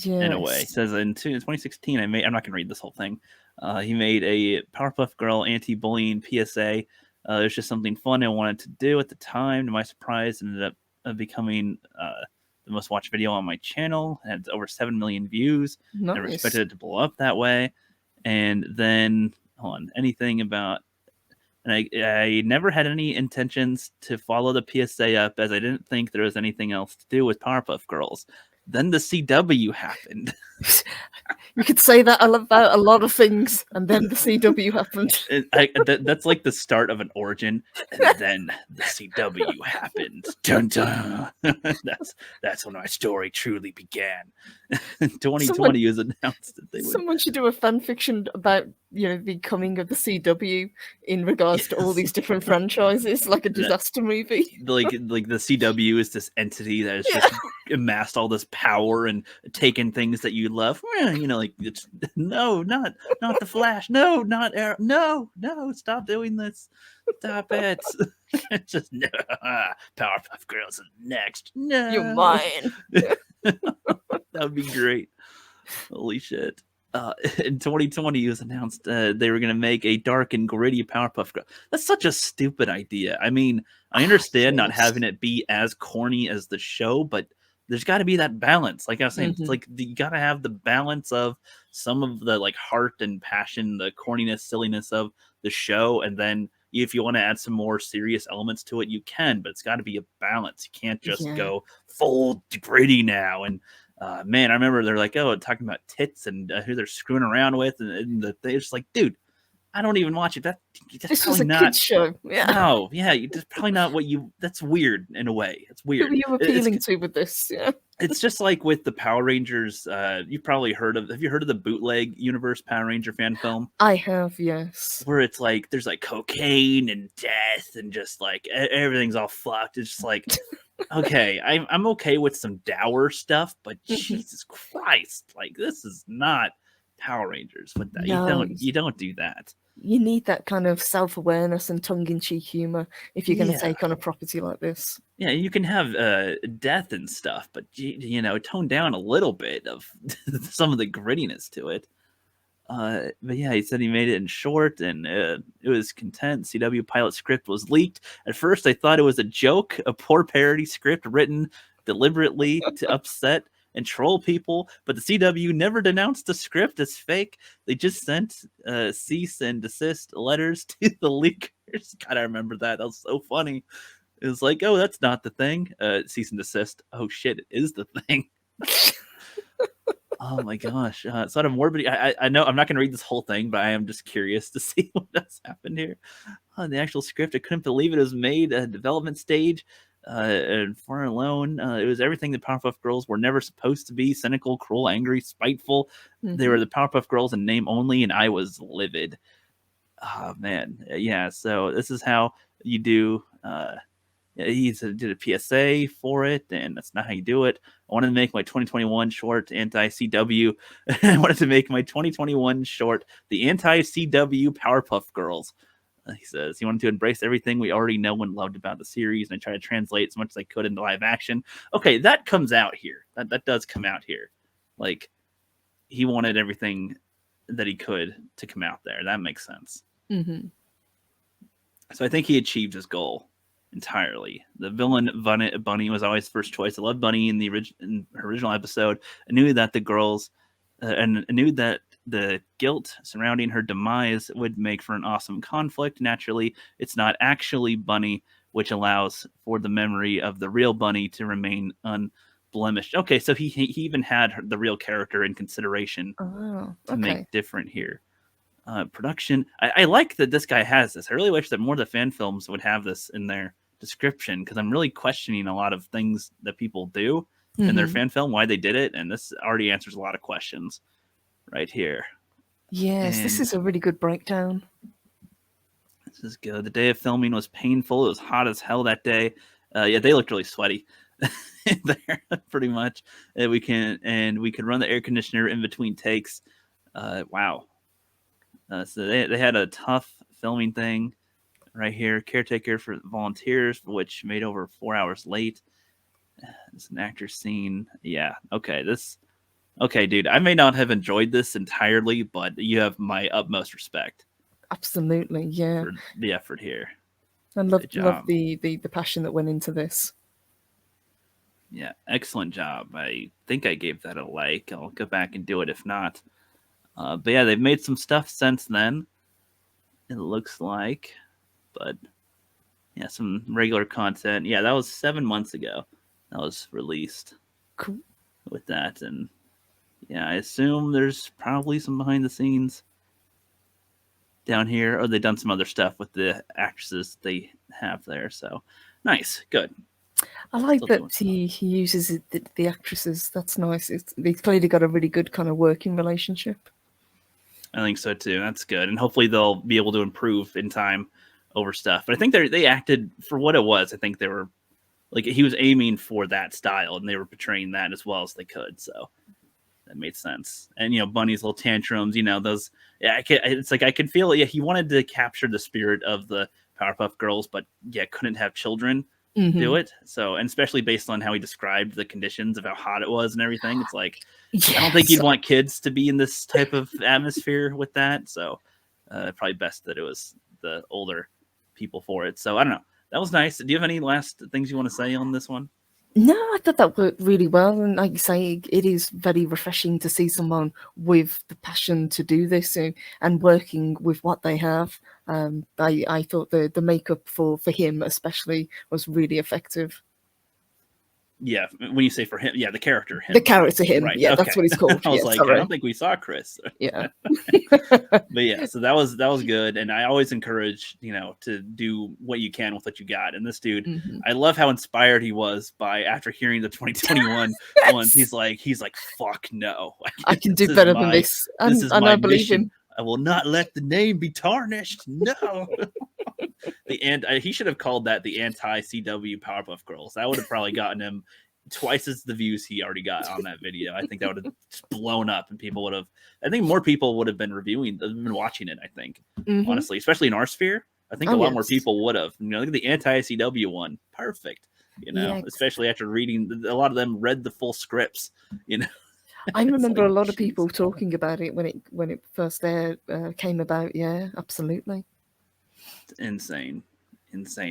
in a way. It says in 2016, I'm not going to read this whole thing. He made a Powerpuff Girl anti-bullying PSA. It was just something fun I wanted to do at the time. To my surprise, it ended up becoming the most watched video on my channel. It had over 7 million views. Nice. Never expected it to blow up that way. And then, anything about... And I never had any intentions to follow the PSA up, as I didn't think there was anything else to do with Powerpuff Girls. Then the CW happened. You could say that about a lot of things, and then the CW happened. That's like the start of an origin, and then the CW happened. Dun dun. That's when my story truly began. 2020 was announced that they would. Someone should do a fan fiction about the coming of the CW in regards to all these different franchises, like a disaster movie. Like the CW is this entity that has just amassed all this power and taken things that you love. Like it's not the Flash. No, not Arrow. No, stop doing this. Stop it. It's just no. Powerpuff Girls is next. No, you're mine. That would be great. Holy shit. In 2020, it was announced they were going to make a dark and gritty Powerpuff Girl. That's such a stupid idea. I mean, I understand not having it be as corny as the show, but there's got to be that balance. Like I was saying, it's like you got to have the balance of some of the like heart and passion, the corniness, silliness of the show, and then if you want to add some more serious elements to it, you can. But it's got to be a balance. You can't just go full gritty now. And man, I remember they're like, talking about tits and who they're screwing around with, and they're just like, dude, I don't even watch it. This was a kids show. Yeah. No, yeah, that's probably not what you. That's weird in a way. It's weird. Who are you appealing to with this? Yeah. It's just like with the Power Rangers. You've probably heard of. Have you heard of the bootleg universe Power Ranger fan film? I have, yes. Where it's like there's like cocaine and death and just like everything's all fucked. It's just like. Okay, I'm okay with some dour stuff, but Jesus Christ, like this is not Power Rangers with that. No, you don't do that. You need that kind of self-awareness and tongue-in-cheek humor if you're going to take on a property like this. Yeah, you can have death and stuff, but tone down a little bit of some of the grittiness to it. But yeah, he said he made it in short, and it was content. CW pilot script was leaked. At first, I thought it was a joke, a poor parody script written deliberately to upset and troll people, but the CW never denounced the script as fake. They just sent cease and desist letters to the leakers. God, I remember that. That was so funny. It was like, oh, that's not the thing. Cease and desist. Oh shit, it is the thing. Oh my gosh. It's not a morbid. I know I'm not going to read this whole thing, but I am just curious to see what has happened here. The actual script, I couldn't believe it was made at a development stage. And for alone, it was everything the Powerpuff Girls were never supposed to be: cynical, cruel, angry, spiteful. They were the Powerpuff Girls in name only, and I was livid. Oh man, yeah. So this is how you do. He did a PSA for it, and that's not how you do it. I wanted to make my 2021 short anti-CW. I wanted to make my 2021 short the anti-CW Powerpuff Girls. He says he wanted to embrace everything we already know and loved about the series, and I tried to translate as much as I could into live action. Okay, that comes out here. That does come out here. Like, he wanted everything that he could to come out there. That makes sense. So I think he achieved his goal entirely. The villain Bunny was always first choice. I loved Bunny in the original episode. I knew that the girls and I knew that the guilt surrounding her demise would make for an awesome conflict. Naturally, it's not actually Bunny, which allows for the memory of the real Bunny to remain unblemished. Okay, so he even had the real character in consideration to make different here. Production. I like that this guy has this. I really wish that more of the fan films would have this in their description, because I'm really questioning a lot of things that people do in their fan film, why they did it, and this already answers a lot of questions right here. Yes, and this is a really good breakdown. This is good. The day of filming was painful. It was hot as hell that day. Yeah, they looked really sweaty there, pretty much. We could run the air conditioner in between takes. Wow. So they had a tough filming thing right here. Caretaker for volunteers, which made over 4 hours late. It's an actor scene. Yeah. Okay. Okay, dude, I may not have enjoyed this entirely, but you have my utmost respect Absolutely, yeah. for the effort here. I Good love job. the passion that went into this. Yeah, excellent job. I think I gave that a like. I'll go back and do it if not. But yeah, they've made some stuff since then, it looks like. But yeah, some regular content. Yeah, that was 7 months ago. That was released. Cool. With that, and yeah, I assume there's probably some behind the scenes down here, or they've done some other stuff with the actresses they have there. So nice, good. I like that he uses the actresses. That's nice. They've clearly got a really good kind of working relationship. I think so too. That's good, and hopefully they'll be able to improve in time over stuff. But I think they acted for what it was. I think they were like, he was aiming for that style, and they were portraying that as well as they could. So that made sense. And Bunny's little tantrums, those. Yeah, it's like I could feel it. Yeah, he wanted to capture the spirit of the Powerpuff Girls, but yeah, couldn't have children do it. So, and especially based on how he described the conditions of how hot it was and everything, it's like, yes. I don't think you'd want kids to be in this type of atmosphere with that. So probably best that it was the older people for it. So I don't know. That was nice. Do you have any last things you want to say on this one? No, I thought that worked really well. And like you say, it is very refreshing to see someone with the passion to do this and working with what they have. I thought the makeup for him especially was really effective. Yeah, when you say for him, yeah, the character him. The character him, right. Yeah, okay. That's what he's called. I was like, sorry. I don't think we saw Chris. Yeah. But yeah, so that was good. And I always encourage, to do what you can with what you got. And this dude, I love how inspired he was by, after hearing the 2021 ones, he's like, fuck no. I can do better than this. And I believe him. I will not let the name be tarnished. No. He should have called that the anti-CW Powerpuff Girls. That would have probably gotten him twice as the views he already got on that video. I think that would have blown up, and people would have. I think more people would have been watching it. I think, honestly, especially in our sphere, I think a lot more people would have. Look at the anti-CW one, perfect. Especially after reading, a lot of them read the full scripts. I remember a lot of people talking about it when it first came about. Yeah, absolutely. Insane.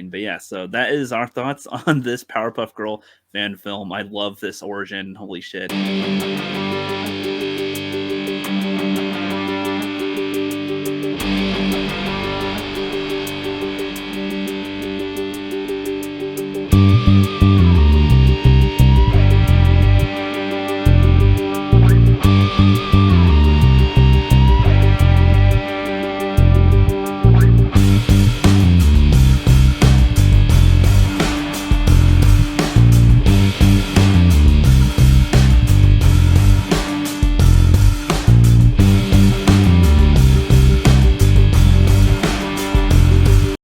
But yeah, so that is our thoughts on this Powerpuff Girl fan film. I love this origin. Holy shit.